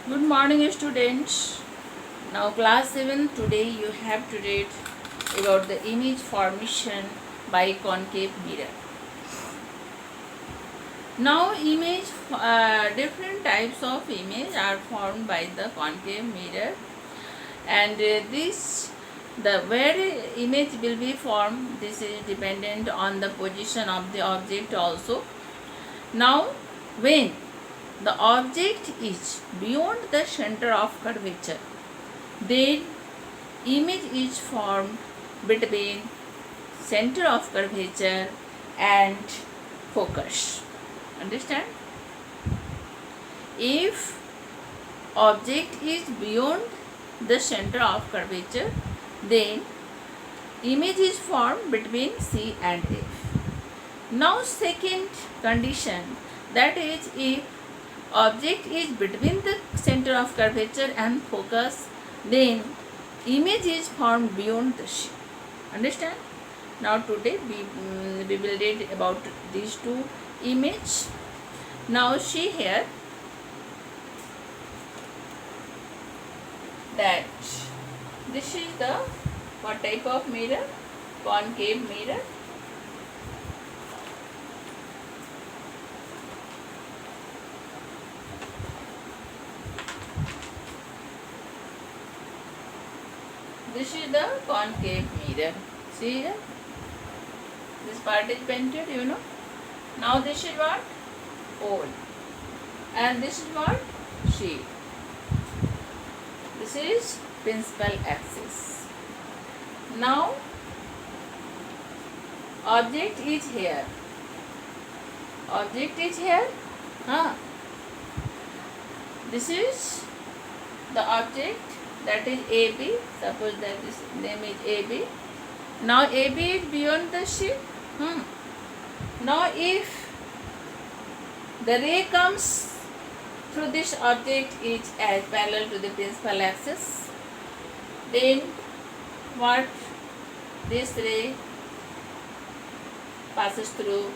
Good morning, students. Now, class 7, today you have to read about the image formation by concave mirror. Now, different types of image are formed by the concave mirror, and the where image will be formed. This is dependent on the position of the object also. Now, when the object is beyond the center of curvature, then image is formed between center of curvature and focus. Understand? If object is beyond the center of curvature, then image is formed between C and F. Now, second condition, that is if object is between the center of curvature and focus, then image is formed beyond the C. Understand? Now today we will read about these two images. Now see here that this is the what type of mirror? Concave mirror. This is the concave mirror. See here? This part is painted, you know. Now this is what? Pole. And this is what? Sheet. This is principal axis. Now object is here. Object is here. This is the object, that is AB. Suppose that this name is AB. Now AB is beyond the sheet. Now if the ray comes through this object is as parallel to the principal axis, then what? This ray passes through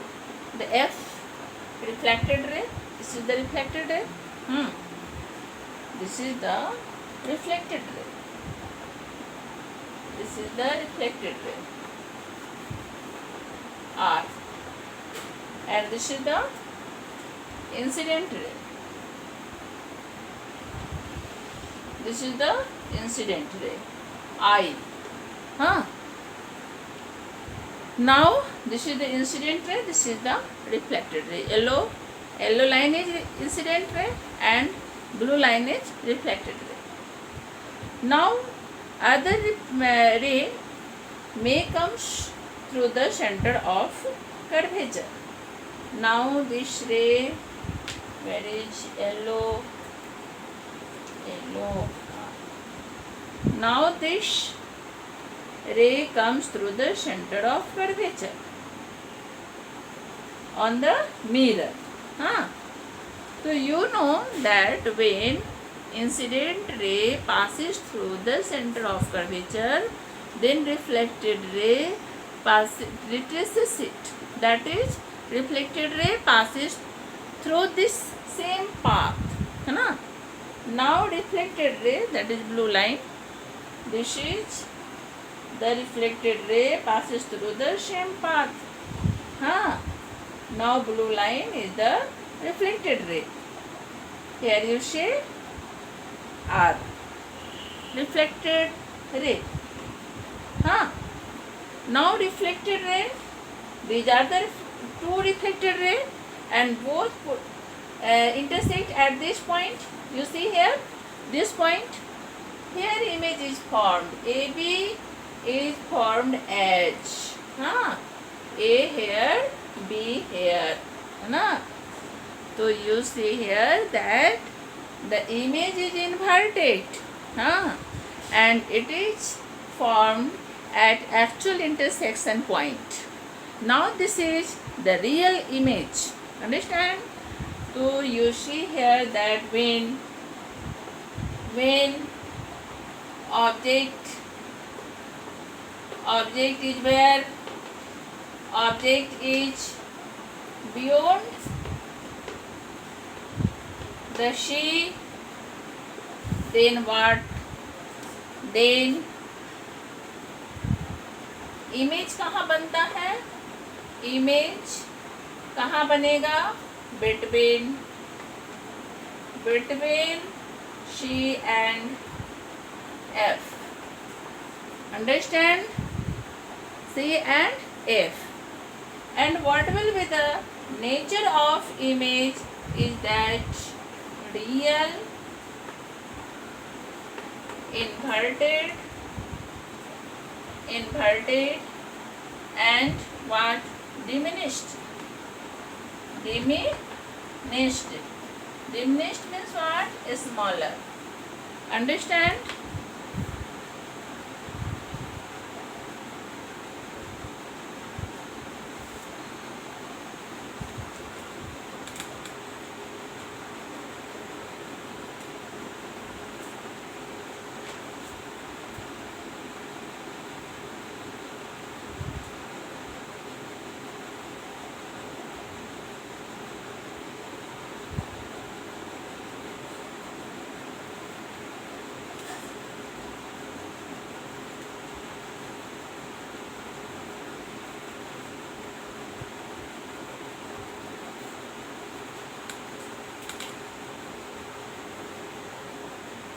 the F, reflected ray. This is the reflected ray. This is the reflected ray. This is the reflected ray, R, and this is the incident ray. This is the incident ray, I. Now this is the incident ray, this is the reflected ray. Yellow line is incident ray and blue line is reflected ray. Now other ray may comes through the center of curvature. Now this ray, where is yellow? Now this ray comes through the center of curvature on the mirror. So you know that when incident ray passes through the center of curvature, then reflected ray retraces it. That is, reflected ray passes through this same path. Now reflected ray, that is blue line, this is the reflected ray passes through the same path. Now blue line is the reflected ray. Here you see R, reflected ray. Now reflected ray, these are the two reflected ray and both intersect at this point. You see here, this point. Here image is formed. AB is formed edge. A here, B here. So you see here that the image is inverted. And it is formed at actual intersection point. Now this is the real image. Understand? So you see here that when object is where? Object is beyond the C Then what? Then image कहाँ बनता है? Image कहाँ बनेगा? Between she and F. Understand? C and F. And what will be the nature of image is that real, inverted, and what? Diminished. Diminished means what? Smaller. Understand?